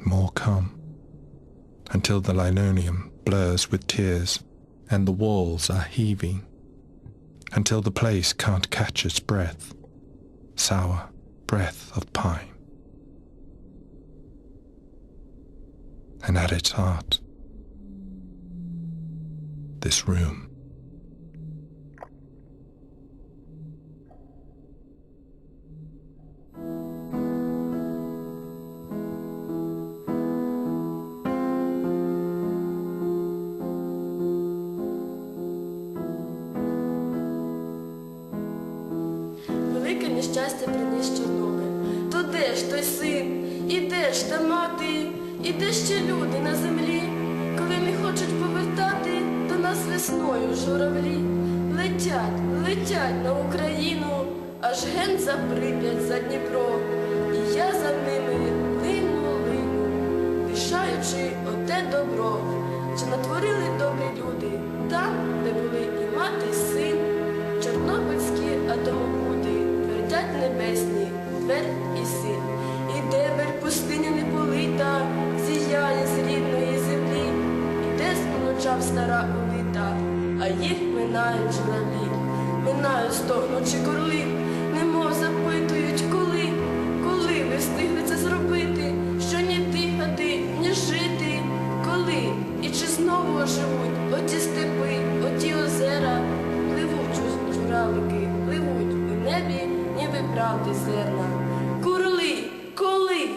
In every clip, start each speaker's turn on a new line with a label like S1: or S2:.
S1: more come, until the linoleum blurs with tears and the walls are heaving, until the place can't catch its breath, sour breath of pine. And at its heart, this room.
S2: Велике нещастя приніс Чорнобиль. То де ж той син, і де ж та мати, і де ще люди на землі, коли не хочуть повертати до нас весною журавлі. Летять, летять на Україну, аж ген за Прип'ять, за Дніпро. І я за ними лину, лишаючи оте добро, що натворили добрі люди там, де були і мати, і син. Чорнобильські атомобуди твердять небесні, твердь і син. І дебель пустиня не полита зіяє з рідної землі, іде споночав стара улита, а їх минають журавлі, минають стогнучи корли, немов запитують, коли ви встигли це зробити, що ні дихати, ні жити, коли і чи знову оживуть оті степи, оті озера, пливуть журавлики, пливуть у небі, ніби правди зерна. Курли, коли,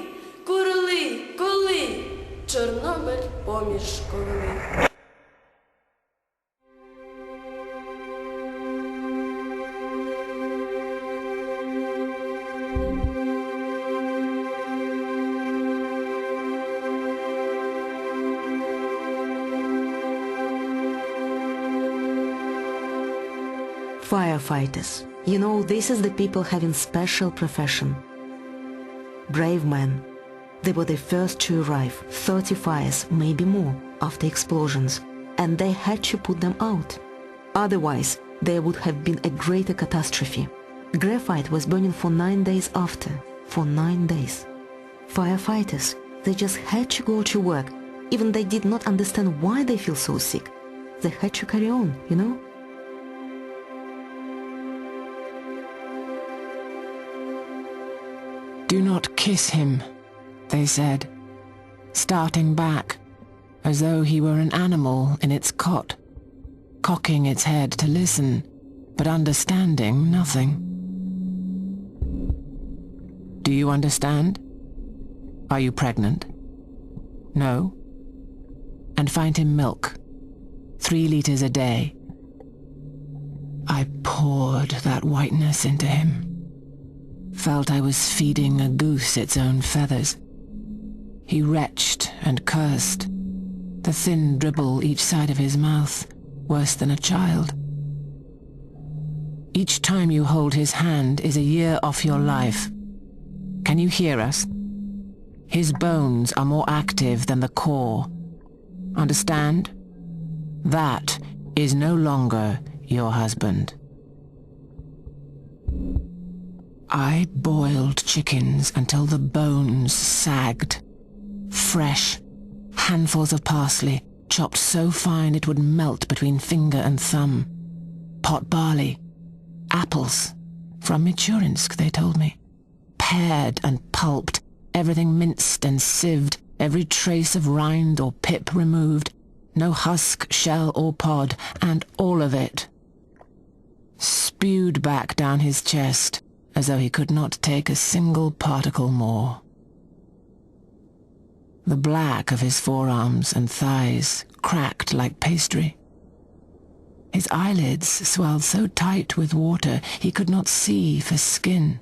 S2: курли, коли, Чорнобиль поміж ковили.
S3: Firefighters. You know, this is the people having special profession. Brave men. They were the first to arrive. 30 fires, maybe more, after explosions, and they had to put them out. Otherwise, there would have been a greater catastrophe. Graphite was burning for 9 days after. For 9 days. Firefighters, they just had to go to work, even they did not understand why they feel so sick. They had to carry on, you know?
S4: "Do not kiss him," they said, starting back, as though he were an animal in its cot, cocking its head to listen, but understanding nothing. "Do you understand? Are you pregnant? No? And find him milk, 3 liters a day." I poured that whiteness into him. Felt I was feeding a goose its own feathers. He retched and cursed, the thin dribble each side of his mouth, worse than a child. Each time you hold his hand is a year off your life. Can you hear us? His bones are more active than the core. Understand? That is no longer your husband. I boiled chickens until the bones sagged. Fresh, handfuls of parsley, chopped so fine it would melt between finger and thumb. Pot barley, apples, from Michurinsk, they told me. Pared and pulped, everything minced and sieved, every trace of rind or pip removed, no husk, shell or pod, and all of it spewed back down his chest, as though he could not take a single particle more. The black of his forearms and thighs cracked like pastry. His eyelids swelled so tight with water he could not see for skin.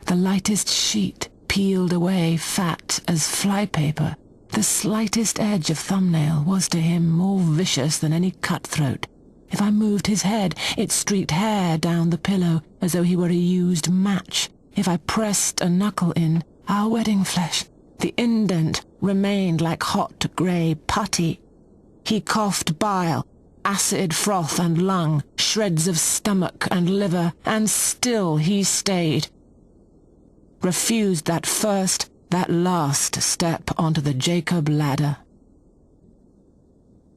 S4: The lightest sheet peeled away fat as flypaper. The slightest edge of thumbnail was to him more vicious than any cutthroat. If I moved his head, it streaked hair down the pillow as though he were a used match. If I pressed a knuckle in, our wedding flesh, the indent remained like hot grey putty. He coughed bile, acid froth and lung, shreds of stomach and liver, and still he stayed. Refused that first that last step onto the Jacob ladder.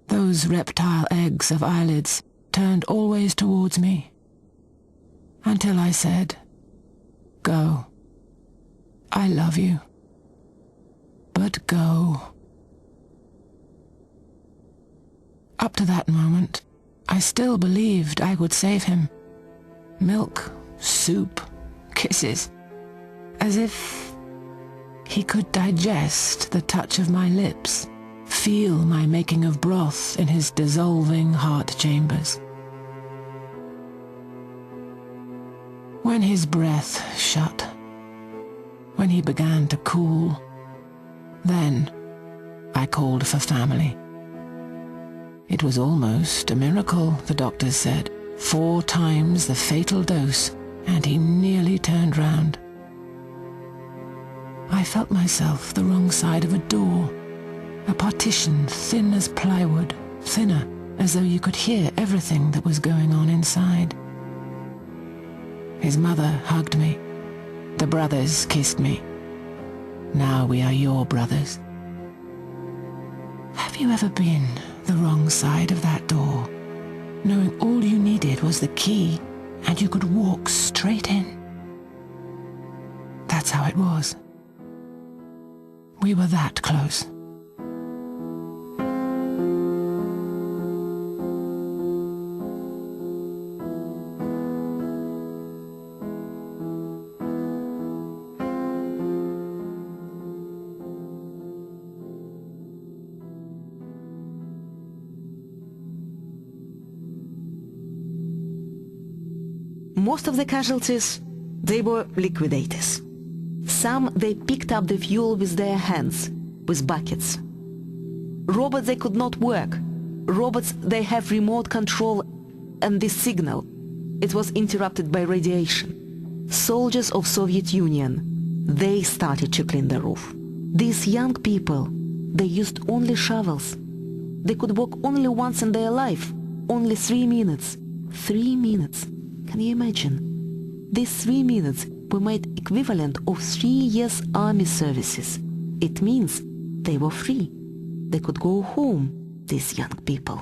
S4: Those reptile eggs of eyelids turned always towards me, until I said, "Go. I love you. But go." Up to that moment, I still believed I would save him. Milk, soup, kisses, as if he could digest the touch of my lips, feel my making of broth in his dissolving heart chambers. When his breath shut, when he began to cool, then I called for family. It was almost a miracle, the doctors said. 4 times the fatal dose, and he nearly turned round. I felt myself the wrong side of a door, a partition thin as plywood, thinner, as though you could hear everything that was going on inside. His mother hugged me. The brothers kissed me. Now we are your brothers. Have you ever been the wrong side of that door, knowing all you needed was the key and you could walk straight in? That's how it was. We were that close.
S3: Most of the casualties, they were liquidators. Some, they picked up the fuel with their hands, with buckets. Robots, they could not work. Robots, they have remote control, and this signal, it was interrupted by radiation. Soldiers of Soviet Union, they started to clean the roof. These young people, they used only shovels. They could walk only once in their life, only 3 minutes. 3 minutes. Can you imagine? These 3 minutes were made equivalent of 3 years army services. It means they were free. They could go home, these young people.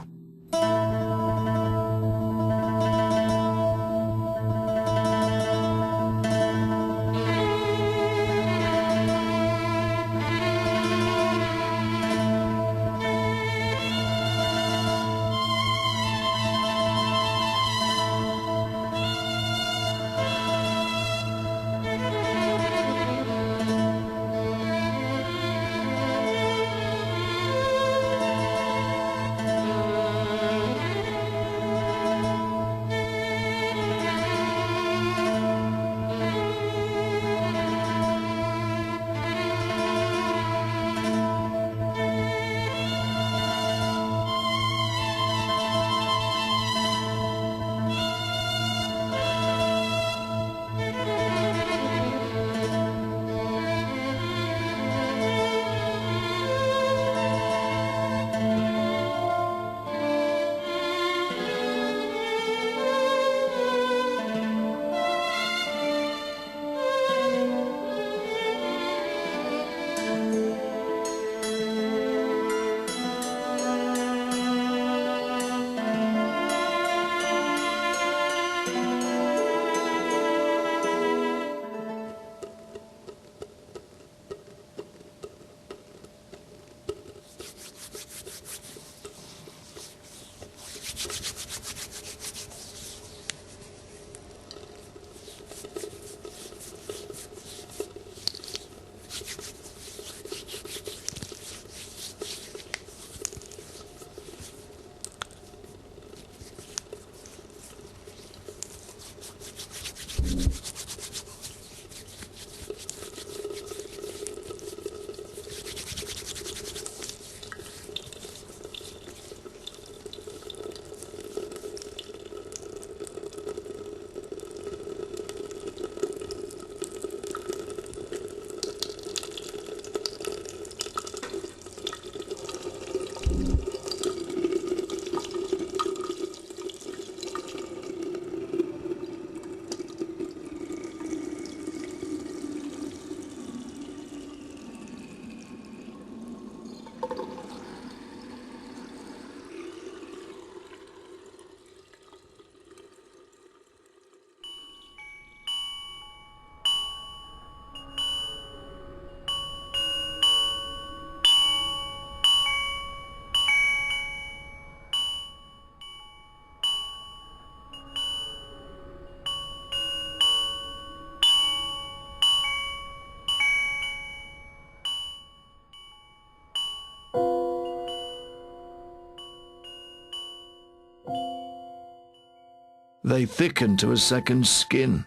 S5: They thicken to a second skin,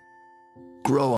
S5: grow